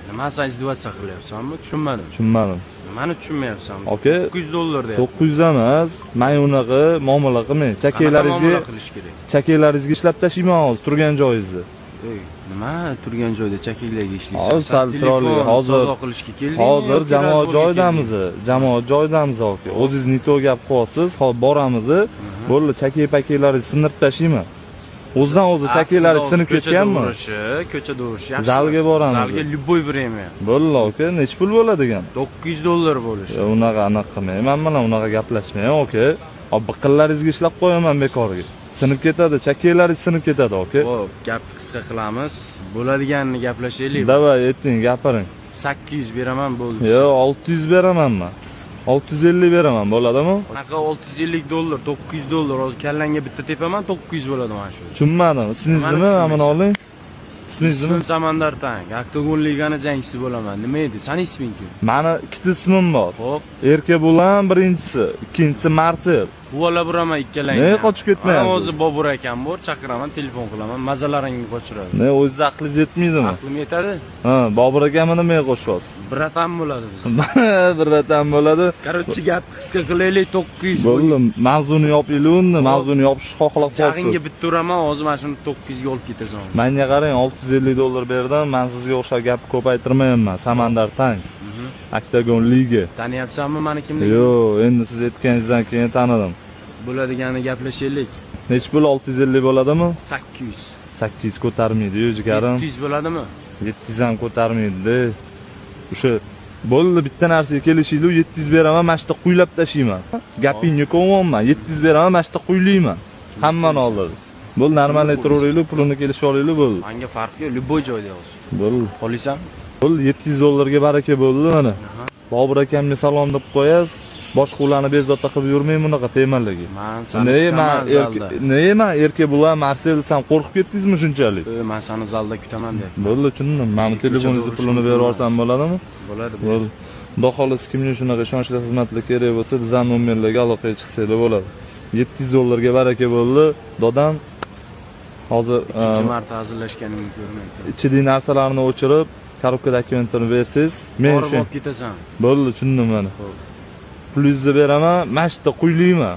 Nima sen izdivosiya qilyapsanmi? Tushunmadim. Tushunmadim. Nimani tushunmayapsan? Aka, 900 dollar deyapti. 900 emas. Men unaqa muomala qilmang. Muomala qilish kerak. Chakelaringizga ishlab tashlayman hozir turgan joyingizni. Ey, nima turgan joyda chakinglarga ishlaysan? Hozir sal chiroyli, hozir savdo qilishga kelding. hozir jamoat joyidamiz. Jamoat joyidamiz aka. O'zingiz nito gap qilyapsiz. Hozir boramiz. Bo'ldi, chakey-pakeylarizni sindirib tashlayman. O'zidan o'zi chakeylaringiz sinib ketganmi? Ko'chada urish yaxshi. Zalga boramiz. Zalga любой время. Bo'ldi aka, nech pul bo'ladi ekan? 900 dollar bo'lishi. Unaqa qilmayman. Men bilan unaqa gaplashmayman aka. Biqillaringizga ishlab qo'yaman bekorga. Sinib ketadi, chakeylaringiz sinib ketadi aka. Xo'p, gapni qisqa qilamiz. Bo'ladiganini gaplashaylik. Davay, ayting, gapiring. 800 beraman bo'ldi. Yo'q, 600 beraman men. 650 beraman, bo'ladimi? Anaqa 650 dollar, 900 dollar. Hozir kallangga bitta tepaman, 900 bo'ladi mana shu. Tushunmadim. Ismingiz nima? Amon oling. Ismingiz nima? Ismim Samandar Tang. Oktagon ligani jangchisi bo'laman. Nima edi? Sani isming kim? Mani ikkita ismim bor. Xo'p. Erka bo'lan birinchisi, ikkinchisi Marsel. Buvala buraman ikkalang. Ne qochib ketmayapsiz? Hozir Bobur akam bor, chaqiraman, telefon qilaman, mazalaringni qochiradi. Ne, o'zingiz aqlingiz yetmaydimi? Aqlim yetadi. Ha, Bobur akamni nimaga qo'shyapsiz? Biratan bo'ladi biz. Biratan bo'ladi. Короче, gapni qisqa qilaylik, 900. Bo'ldi, mavzuni yopinglar, mavzuni yopishni xohlab Jag'ingga qolsiz. bitta uraman, hozir mana shuni 900 ga olib ketasan. Menga qarang, 650 dollar berdim. Men sizga o'xshab gap ko'paytirmayman. Samandar Tang. Oktagon Liga. Taniyapsanmi meni kimligimni? Yo'q, endi siz aytganingizdan keyin tanidim. Bo'ladigani gaplashaylik. Nech pul 650 bo'ladimi? 800. 800 ko'tarmaydi-yu jigarim. 700 bo'ladimi? 700 ham ko'tarmaydi-da. O'sha bo'ldi, bitta narsaga kelishinglar, 700 beraman, mana shunda quylab tashlayman. Gapingni ko'ryapman, 700 beraman, mana shunda quylayman. Hammani oldida. Bo'ldi, normal aytiraveringlar, pulini kelishib olinglar, bo'ldi. Menga farqi yo'q, любой joyda hozir. Bo'ldi. Qo'laysan? Bo'ldi, 700 dollarga baraka bo'ldi mana. Bobur akamga salom deb qo'yasiz. Boshqalarni bezovta qilib yurmang bunaqa temanlarga. Men seni men erka bo'lan Marsel san qo'rqib ketdingizmi shunchalik? Men seni zalda kutaman deb. Bo'ldi, tushundim. Meni telefoningizni pulini berib yuborsam bo'ladimi? Bo'ladi. Xudo xohlasa kimga shunaqa ishonchli xizmatlar kerak bo'lsa, bizning nomerlarga aloqaga chiqsanglar bo'ladi. 700 dollarga baraka bo'ldi. Dodam hozir ikkinchi marta hazillashganingni ko'rmayman. Ichidagi narsalarni o'chirib, korobkadagi kontini bersiz, men olib ketasan. Bo'ldi, tushundim mana. Pulingizni beraman, mashta quylayman.